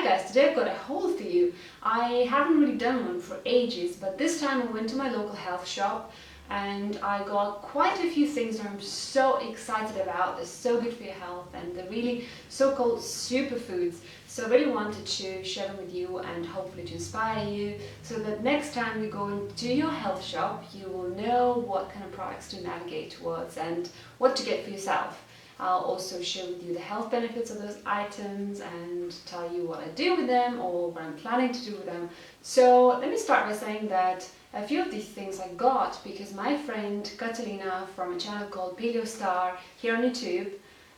guys, today I've got a haul for you. I haven't really done one for ages, but this time I went to my local health shop and I got quite a few things that I'm so excited about. They're so good for your health and they're really so-called superfoods. So I really wanted to share them with you and hopefully to inspire you so that next time you go into your health shop you will know what kind of products to navigate towards and what to get for yourself. I'll also share with you the health benefits of those items and tell you what I do with them or what I'm planning to do with them. So let me start by saying that a few of these things I got because my friend Catalina from a channel called Paleo Star here on YouTube,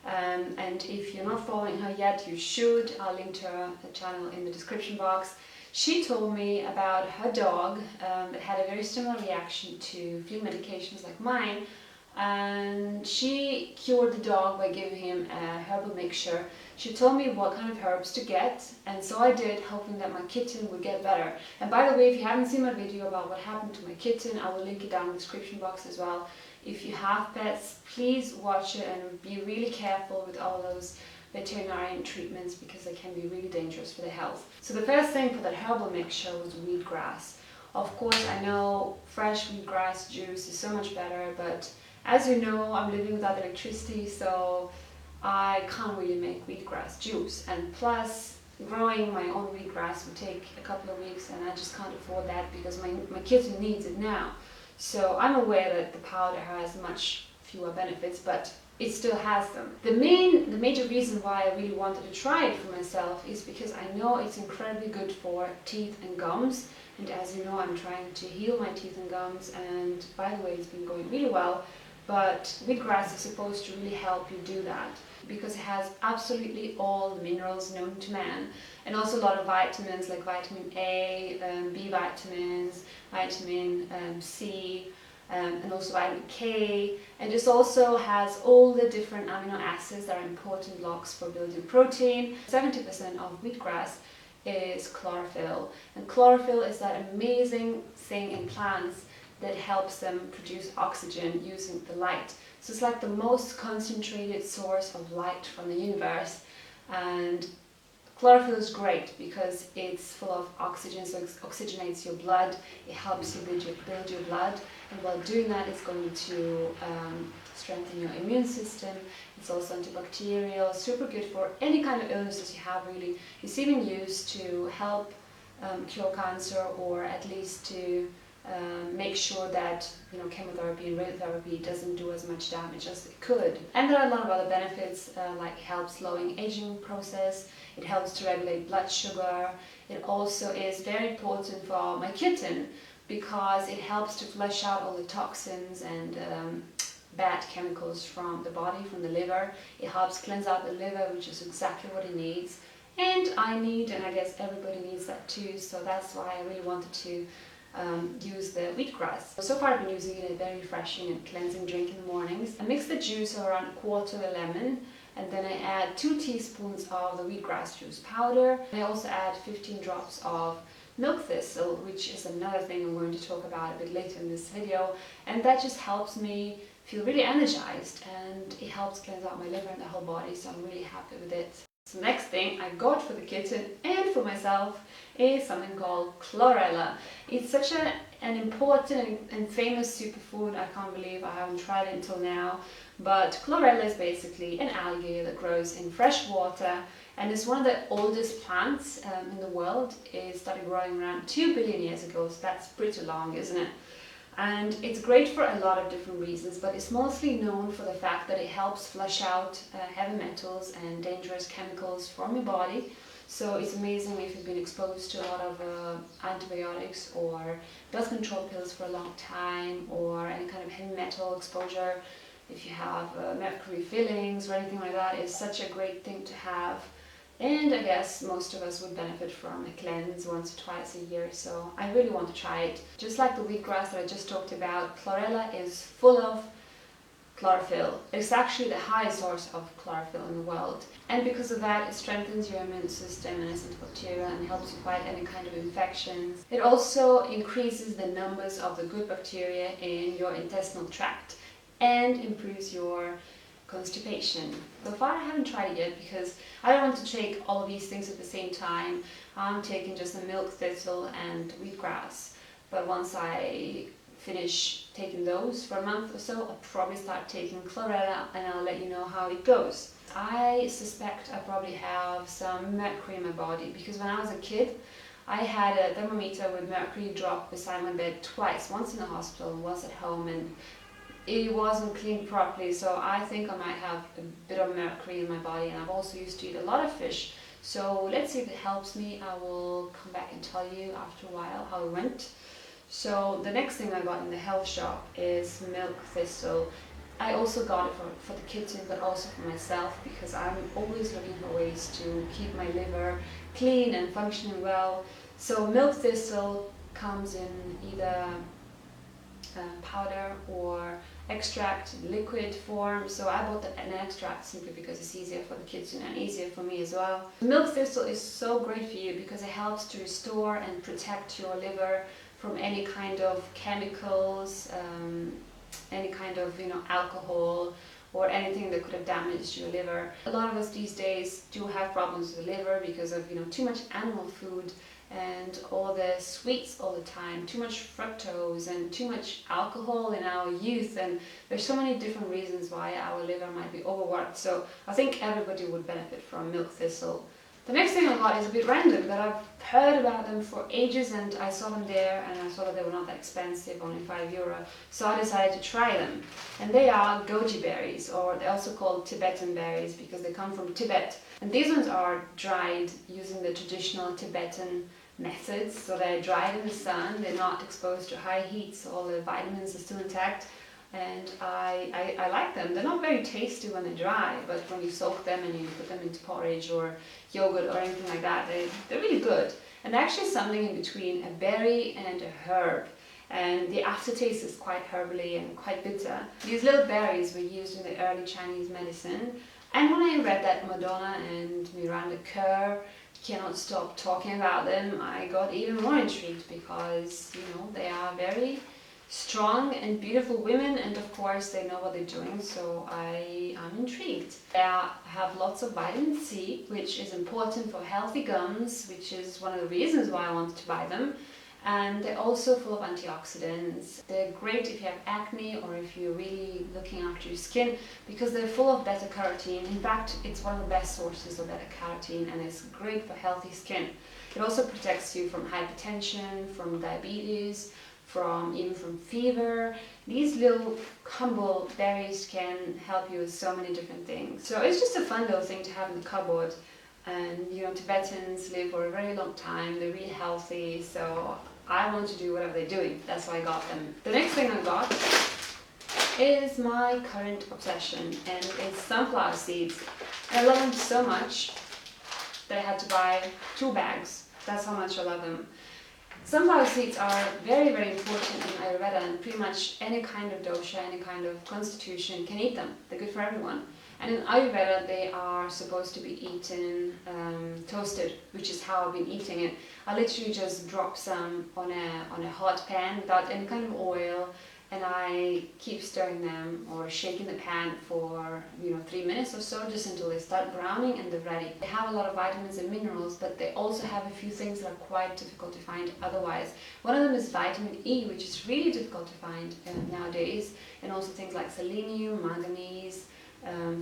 and if you're not following her yet, you should. I'll link to her channel in the description box. She told me about her dog that had a very similar reaction to few medications like mine, and she cured the dog by giving him a herbal mixture. She told me what kind of herbs to get, and so I did, hoping that my kitten would get better. And by the way, if you haven't seen my video about what happened to my kitten, I will link it down in the description box as well. If you have pets, please watch it and be really careful with all those veterinarian treatments because they can be really dangerous for their health. So the first thing for that herbal mixture was wheatgrass. Of course, I know fresh wheatgrass juice is so much better, but as you know, I'm living without electricity, so I can't really make wheatgrass juice. And plus, growing my own wheatgrass would take a couple of weeks and I just can't afford that because my kitten needs it now. So I'm aware that the powder has much fewer benefits, but it still has them. The major reason why I really wanted to try it for myself is because I know it's incredibly good for teeth and gums. And as you know, I'm trying to heal my teeth and gums, and by the way, it's been going really well. But wheatgrass is supposed to really help you do that because it has absolutely all the minerals known to man and also a lot of vitamins like vitamin A, B vitamins, vitamin C, and also vitamin K. And this also has all the different amino acids that are important blocks for building protein. 70% of wheatgrass is chlorophyll, and chlorophyll is that amazing thing in plants that helps them produce oxygen using the light. So it's like the most concentrated source of light from the universe, and chlorophyll is great because it's full of oxygen, so it oxygenates your blood, it helps you build your blood, and while doing that it's going to strengthen your immune system. It's also antibacterial, super good for any kind of illnesses you have really. It's even used to help cure cancer, or at least to make sure that chemotherapy and radiotherapy doesn't do as much damage as it could. And there are a lot of other benefits, like it helps slowing aging process, it helps to regulate blood sugar. It also is very important for my kitten because it helps to flush out all the toxins and bad chemicals from the body, from the liver. It helps cleanse out the liver, which is exactly what it needs. And I need, and I guess everybody needs that too, so that's why I really wanted to use the wheatgrass. So far I've been using it a very refreshing and cleansing drink in the mornings. I mix the juice of around a quarter of a lemon, and then I add 2 teaspoons of the wheatgrass juice powder. I also add 15 drops of milk thistle, which is another thing I'm going to talk about a bit later in this video, and that just helps me feel really energized and it helps cleanse out my liver and the whole body, so I'm really happy with it. So next thing I got for the kitten and for myself is something called Chlorella. It's such an important and famous superfood. I can't believe I haven't tried it until now. But Chlorella is basically an algae that grows in fresh water and is one of the oldest plants in the world. It started growing around 2 billion years ago, so that's pretty long, isn't it? And it's great for a lot of different reasons, but it's mostly known for the fact that it helps flush out heavy metals and dangerous chemicals from your body. So it's amazing if you've been exposed to a lot of antibiotics or birth control pills for a long time, or any kind of heavy metal exposure. If you have mercury fillings or anything like that, it's such a great thing to have. And I guess most of us would benefit from a cleanse once or twice a year, so I really want to try it. Just like the wheatgrass that I just talked about, Chlorella is full of chlorophyll. It's actually the highest source of chlorophyll in the world. And because of that, it strengthens your immune system and is antibacterial and helps you fight any kind of infections. It also increases the numbers of the good bacteria in your intestinal tract and improves your constipation. So far I haven't tried it yet because I don't want to take all of these things at the same time. I'm taking just the milk thistle and wheatgrass, but once I finish taking those for a month or so, I'll probably start taking chlorella and I'll let you know how it goes. I suspect I probably have some mercury in my body because when I was a kid I had a thermometer with mercury drop beside my bed twice, once in the hospital and once at home, and it wasn't cleaned properly, so I think I might have a bit of mercury in my body, and I've also used to eat a lot of fish. So let's see if it helps me. I will come back and tell you after a while how it went. So the next thing I got in the health shop is milk thistle. I also got it for the kitchen, but also for myself because I'm always looking for ways to keep my liver clean and functioning well. So milk thistle comes in either powder or extract in liquid form. So I bought an extract simply because it's easier for the kitchen and easier for me as well. Milk thistle is so great for you because it helps to restore and protect your liver from any kind of chemicals, any kind of alcohol or anything that could have damaged your liver. A lot of us these days do have problems with the liver because of too much animal food and all the sweets all the time, too much fructose and too much alcohol in our youth, and there's so many different reasons why our liver might be overworked. So I think everybody would benefit from milk thistle. The next thing I got is a bit random, but I've heard about them for ages and I saw them there and I saw that they were not that expensive, only €5. So I decided to try them. And they are goji berries, or they're also called Tibetan berries because they come from Tibet. And these ones are dried using the traditional Tibetan methods. So they're dried in the sun, they're not exposed to high heat, so all the vitamins are still intact. And I like them. They're not very tasty when they're dry, but when you soak them and you put them into porridge or yogurt or anything like that, they're really good. And they're actually something in between a berry and a herb. And the aftertaste is quite herbally and quite bitter. These little berries were used in the early Chinese medicine. And when I read that Madonna and Miranda Kerr cannot stop talking about them, I got even more intrigued because, they are very strong and beautiful women, and of course they know what they're doing, so I am intrigued. They have lots of vitamin C, which is important for healthy gums, which is one of the reasons why I wanted to buy them. And they're also full of antioxidants. They're great if you have acne or if you're really looking after your skin because they're full of beta-carotene. In fact, it's one of the best sources of beta-carotene and it's great for healthy skin. It also protects you from hypertension, from diabetes, even from fever. These little humble berries can help you with so many different things. So it's just a fun little thing to have in the cupboard. And Tibetans live for a very long time, they're really healthy, so I want to do whatever they're doing. That's why I got them. The next thing I got is my current obsession, and it's sunflower seeds. I love them so much that I had to buy 2 bags. That's how much I love them. Sunflower seeds are very, very important in Ayurveda, and pretty much any kind of dosha, any kind of constitution can eat them. They're good for everyone. And in Ayurveda, they are supposed to be eaten toasted, which is how I've been eating it. I literally just drop some on a hot pan without any kind of oil, and I keep stirring them or shaking the pan for 3 minutes or so, just until they start browning and they're ready. They have a lot of vitamins and minerals, but they also have a few things that are quite difficult to find otherwise. One of them is vitamin E, which is really difficult to find nowadays, and also things like selenium, manganese,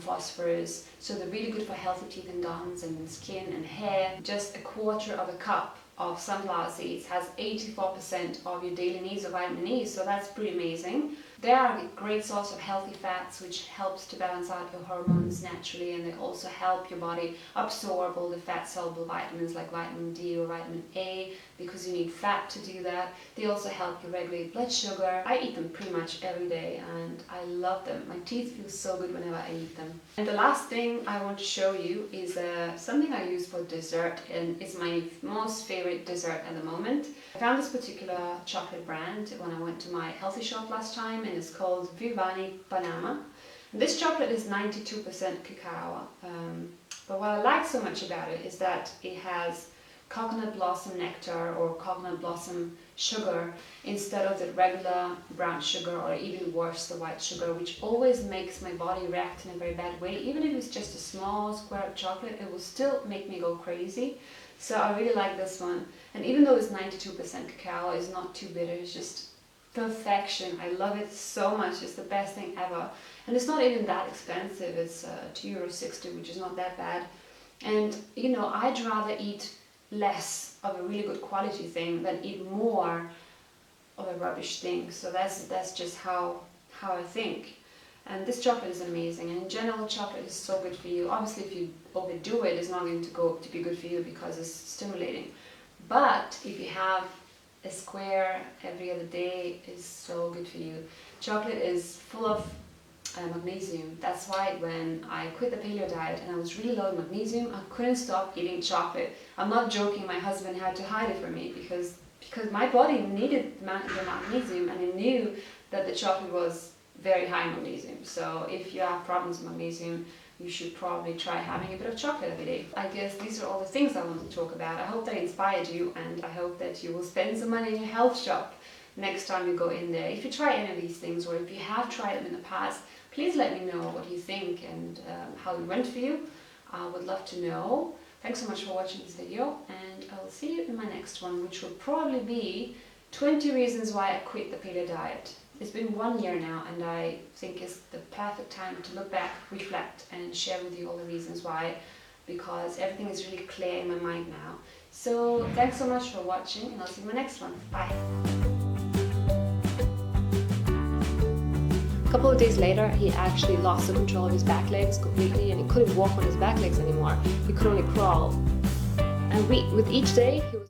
phosphorus. So they're really good for healthy teeth and gums and skin and hair. Just a quarter of a cup of sunflower seeds has 84% of your daily needs of vitamin E, so that's pretty amazing. They are a great source of healthy fats, which helps to balance out your hormones naturally, and they also help your body absorb all the fat-soluble vitamins like vitamin D or vitamin A, because you need fat to do that. They also help you regulate blood sugar. I eat them pretty much every day and I love them. My teeth feel so good whenever I eat them. And the last thing I want to show you is something I use for dessert, and it's my most favorite dessert at the moment. I found this particular chocolate brand when I went to my healthy shop last time, and it's called Vivani Panama. And this chocolate is 92% cacao, but what I like so much about it is that it has coconut blossom nectar or coconut blossom sugar instead of the regular brown sugar, or even worse, the white sugar, which always makes my body react in a very bad way. Even if it's just a small square of chocolate, it will still make me go crazy. So I really like this one. And even though it's 92% cacao, it's not too bitter, it's just perfection. I love it so much. It's the best thing ever. And it's not even that expensive. It's €2.60, which is not that bad. And you know, I'd rather eat less of a really good quality thing than eat more of a rubbish thing. So that's just how I think. And this chocolate is amazing, and in general chocolate is so good for you. Obviously if you overdo it, it's not going to be good for you because it's stimulating. But if you have a square every other day, it's so good for you. Chocolate is full of magnesium. That's why when I quit the paleo diet and I was really low in magnesium, I couldn't stop eating chocolate. I'm not joking, my husband had to hide it from me because my body needed the magnesium, and I knew that the chocolate was very high in magnesium. So if you have problems with magnesium, you should probably try having a bit of chocolate every day. I guess these are all the things I want to talk about. I hope that inspired you, and I hope that you will spend some money in your health shop next time you go in there. If you try any of these things, or if you have tried them in the past, please let me know what you think and how it went for you. I would love to know. Thanks so much for watching this video, and I will see you in my next one, which will probably be 20 reasons why I quit the paleo diet. It's been 1 year now, and I think it's the perfect time to look back, reflect, and share with you all the reasons why, because everything is really clear in my mind now. So thanks so much for watching, and I'll see you in my next one. Bye! A couple of days later, he actually lost the control of his back legs completely, and he couldn't walk on his back legs anymore. He could only crawl. And with each day, he was